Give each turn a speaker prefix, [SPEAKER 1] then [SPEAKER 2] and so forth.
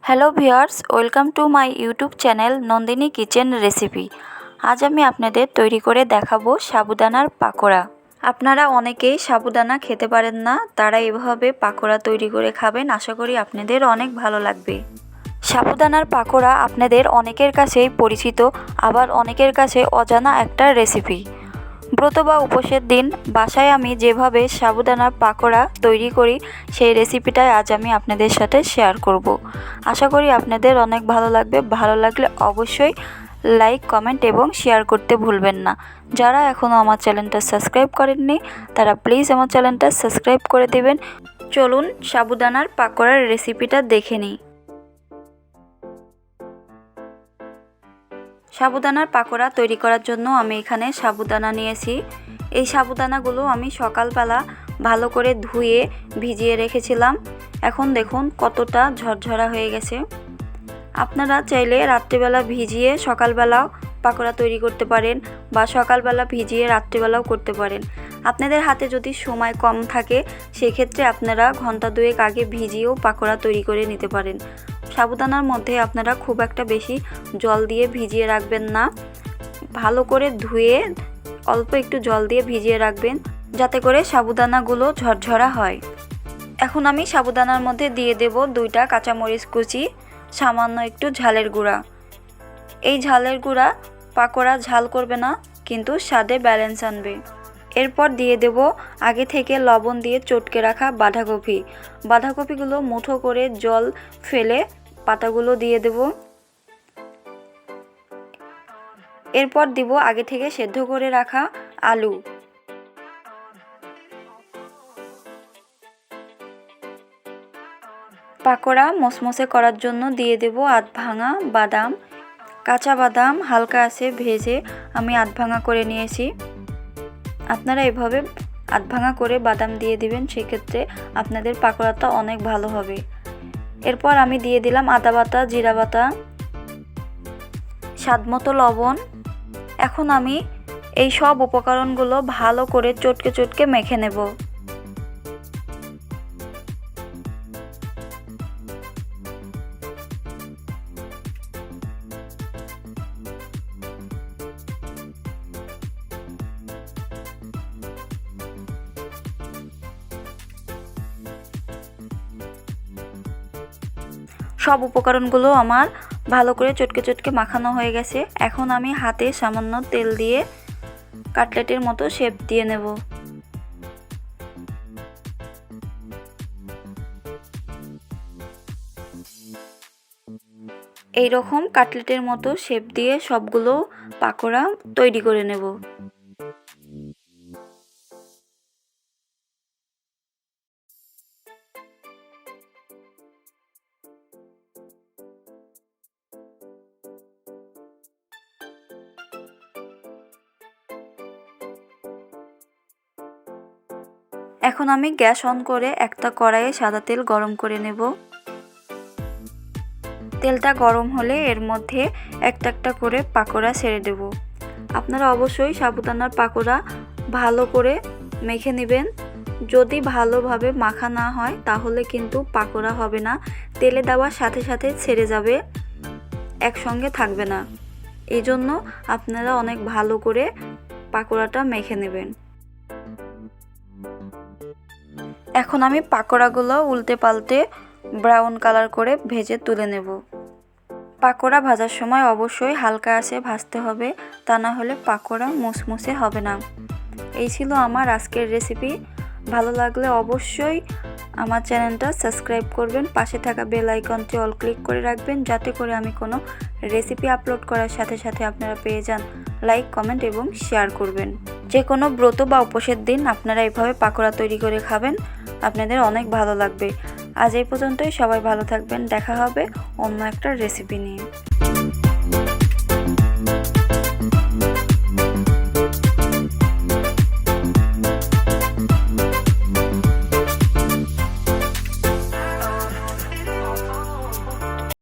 [SPEAKER 1] Hello viewers, welcome to my YouTube channel Nandini kitchen recipe. আজ আমি আপনাদের তৈরি করে দেখাবো সাবুদানার পাকোড়া। আপনারা অনেকেই সাবুদানা খেতে পারেন না, তারা এভাবে পাকোড়া তৈরি করে খাবেন। আশা করি আপনাদের অনেক ভালো লাগবে। সাবুদানার পাকোড়া আপনাদের অনেকের কাছেই পরিচিত, আবার অনেকের কাছে অজানা একটা রেসিপি। ব্রত বা উপোসের দিন বাসায় আমি যেভাবে সাবুদানার পাকোড়া তৈরি করি সেই রেসিপিটাই আজ আমি আপনাদের সাথে শেয়ার করব। আশা করি আপনাদের অনেক ভালো লাগবে। ভালো লাগলে অবশ্যই লাইক, কমেন্ট এবং শেয়ার করতে ভুলবেন না। যারা এখনও আমার চ্যানেলটা সাবস্ক্রাইব করেননি তারা প্লিজ আমার চ্যানেলটা সাবস্ক্রাইব করে দেবেন। চলুন সাবুদানার পাকোড়ার রেসিপিটা দেখে নিই। সাবুদানার পাকোড়া তৈরি করার জন্য আমি এখানে সাবুদানা নিয়েছি। এই সাবুদানাগুলো আমি সকালবেলা ভালো করে ধুয়ে ভিজিয়ে রেখেছিলাম। এখন দেখুন কতটা ঝরঝরা হয়ে গেছে। আপনারা চাইলে রাত্রিবেলা ভিজিয়ে সকালবেলাও পাকোড়া তৈরি করতে পারেন, বা সকালবেলা ভিজিয়ে রাত্রিবেলাও করতে পারেন। আপনাদের হাতে যদি সময় কম থাকে সেক্ষেত্রে আপনারা ঘন্টা দুয়েক আগে ভিজিয়েও পাকোড়া তৈরি করে নিতে পারেন। সাবুদানার মধ্যে আপনারা খুব একটা বেশি জল দিয়ে ভিজিয়ে রাখবেন না, ভালো করে ধুয়ে অল্প একটু জল দিয়ে ভিজিয়ে রাখবেন যাতে করে সাবুদানাগুলো ঝরঝরা হয়। এখন আমি সাবুদানার মধ্যে দিয়ে দেব 2টা কাঁচামরিচ কুচি, সামান্য একটু ঝালের গুঁড়া। এই ঝালের গুঁড়া পাকোড়া ঝাল করবে না, কিন্তু স্বাদে ব্যালেন্স আনবে। এরপর দিয়ে দেব আগে থেকে লবণ দিয়ে চটকে রাখা বাঁধাকপি। বাঁধাকপিগুলো মুঠো করে জল ফেলে পাতাগুলো দিয়ে দেব। এরপর দিব আগে থেকে সেদ্ধ করে রাখা আলু। পাকোড়া মসমসে করার জন্য দিয়ে দেব আধ ভাঙা বাদাম। কাঁচা বাদাম হালকা আছে ভেজে আমি আধ ভাঙা করে নিয়েছি। আপনারা এভাবে আধ ভাঙা করে বাদাম দিয়ে দিবেন, সেক্ষেত্রে আপনাদের পাকোড়াটা অনেক ভালো হবে। এরপর আমি দিয়ে দিলাম আদা বাটা, জিরা বাটা, স্বাদমতো লবণ। এখন আমি এই সব উপকরণগুলো ভালো করে চটকে চটকে মেখে নেব। সব উপকরণগুলো আমার ভালো করে চটকে চটকে মাখানো হয়ে গেছে। এখন আমি হাতে সামান্য তেল দিয়ে কাটলেটের মতো শেপ দিয়ে নেব। এই রকম কাটলেটের মতো শেপ দিয়ে সবগুলো পাকোড়া তৈরি করে নেব। এখন আমি গ্যাস অন করে একটা কড়াইয়ে সাদা তেল গরম করে নেব। তেলটা গরম হলে এর মধ্যে একটা একটা করে পাকোড়া ছেড়ে দেব। আপনারা অবশ্যই সাবুদানার পাকোড়া ভালো করে মেখে নেবেন। যদি ভালোভাবে মাখা না হয় তাহলে কিন্তু পাকোড়া হবে না, তেলে দেওয়ার সাথে সাথে ছেড়ে যাবে, একসঙ্গে থাকবে না। এই জন্য আপনারা অনেক ভালো করে পাকোড়াটা মেখে নেবেন। এখন আমি পাকোড়াগুলো উল্টে পাল্টে ব্রাউন কালার করে ভেজে তুলে নেব। পাকোড়া ভাজার সময় অবশ্যই হালকা আঁচে ভাজতে হবে, তা না হলে পাকোড়া মুসমুসে হবে না। এই ছিল আমার আজকের রেসিপি। ভালো লাগলে অবশ্যই আমার চ্যানেলটা সাবস্ক্রাইব করবেন, পাশে থাকা বেল আইকনটি অল ক্লিক করে রাখবেন যাতে করে আমি কোনো রেসিপি আপলোড করার সাথে সাথে আপনারা পেয়ে যান। লাইক, কমেন্ট এবং শেয়ার করবেন। যে কোনো ব্রত বা উপোসের দিন আপনারা এইভাবে পাকোড়া তৈরি করে খাবেন, আপনাদের অনেক ভালো লাগবে। আজ এই পর্যন্তই। সবাই ভালো থাকবেন। দেখা হবে অন্য একটা রেসিপি নিয়ে।